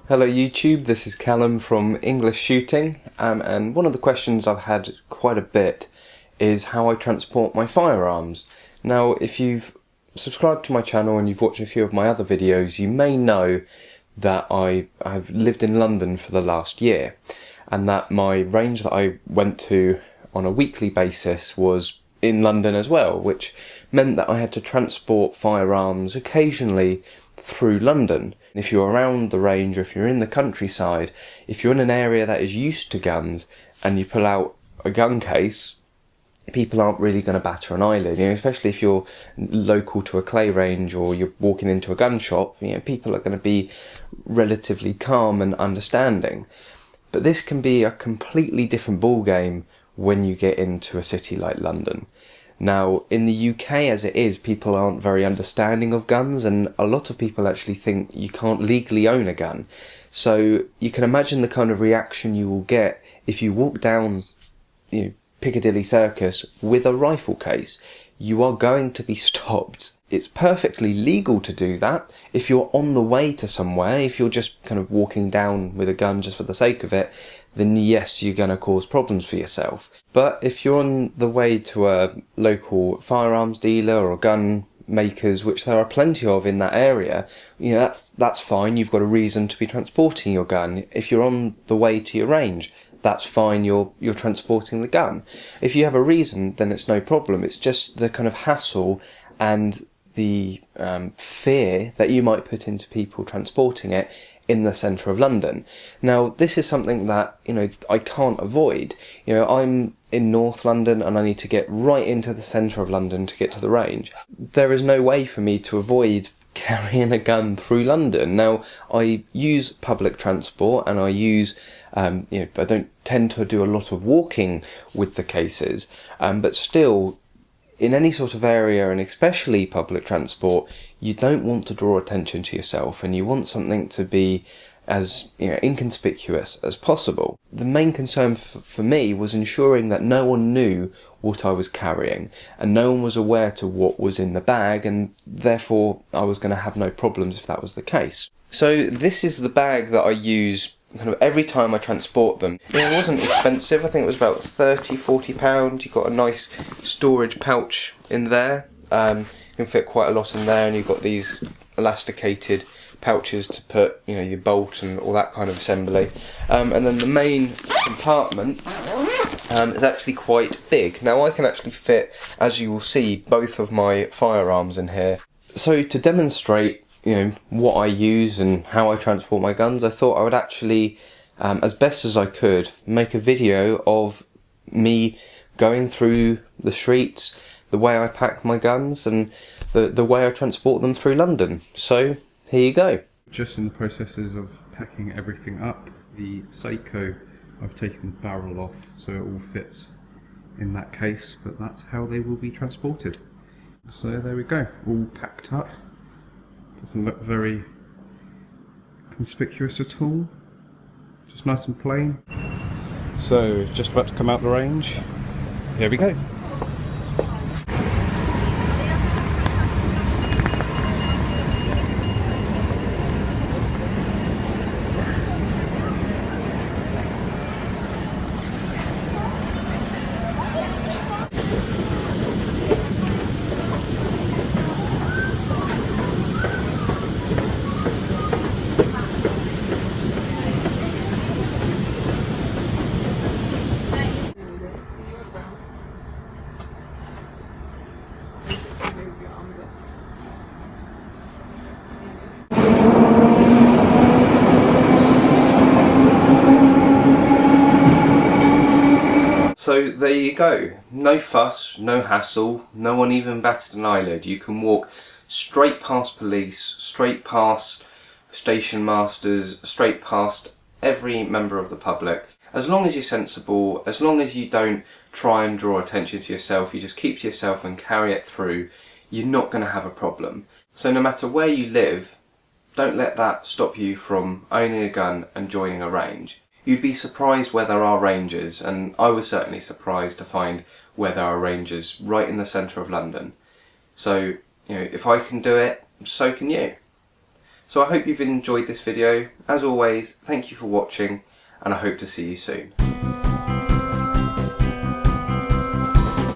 Hello YouTube, this is Callum from EnglishShooting, and one of the questions I've had quite a bit is how I transport my firearms. Now, if you've subscribed to my channel and you've watched a few of my other videos, you may know that I've lived in London for the last year, and that my range that I went to on a weekly basis was in London as well, which meant that I had to transport firearms occasionally through London. If you're around the range, or if you're in the countryside, if you're in an area that is used to guns and you pull out a gun case, people aren't really going to batter an eyelid, especially if you're local to a clay range or you're walking into a gun shop. People are going to be relatively calm and understanding. But this can be a completely different ballgame when you get into a city like London. Now, in the UK as it is, people aren't very understanding of guns, and a lot of people actually think you can't legally own a gun. So you can imagine the kind of reaction you will get if you walk down Piccadilly Circus with a rifle case. You are going to be stopped. It's perfectly legal to do that if you're on the way to somewhere. If you're just kind of walking down with a gun just for the sake of it, then yes, you're going to cause problems for yourself. But if you're on the way to a local firearms dealer or gun makers, which there are plenty of in that area, that's fine. You've got a reason to be transporting your gun. If you're on the way to your range, that's fine, you're transporting the gun. If you have a reason, then it's no problem. It's just the kind of hassle and the fear that you might put into people transporting it in the centre of London. Now, this is something that, I can't avoid. I'm in North London and I need to get right into the centre of London to get to the range. There is no way for me to avoid carrying a gun through London. Now, I use public transport and I use, I don't tend to do a lot of walking with the cases, but still, in any sort of area, and especially public transport, you don't want to draw attention to yourself, and you want something to be as inconspicuous as possible. The main concern for me was ensuring that no one knew what I was carrying, and no one was aware to what was in the bag, and therefore I was going to have no problems if that was the case. So this is the bag that I use kind of every time I transport them. It wasn't expensive. I think it was about £30–40. You've got a nice storage pouch in there. You can fit quite a lot in there, and you've got these elasticated pouches to put your bolt and all that kind of assembly, and then the main compartment is actually quite big. Now, I can actually fit, as you will see, both of my firearms in here. So to demonstrate what I use and how I transport my guns, I thought I would actually, as best as I could, make a video of me going through the streets, the way I pack my guns, and the way I transport them through London. So here you go. Just in the processes of packing everything up, the Seiko, I've taken the barrel off so it all fits in that case, but that's how they will be transported. So there we go, all packed up. Doesn't look very conspicuous at all, just nice and plain. So just about to come out the range, here we go. So there you go. No fuss, no hassle, no one even batted an eyelid. You can walk straight past police, straight past station masters, straight past every member of the public. As long as you're sensible, as long as you don't try and draw attention to yourself, you just keep to yourself and carry it through, you're not going to have a problem. So no matter where you live, don't let that stop you from owning a gun and joining a range. You'd be surprised where there are ranges, and I was certainly surprised to find where there are ranges right in the centre of London. So, if I can do it, so can you. So I hope you've enjoyed this video. As always, thank you for watching, and I hope to see you soon.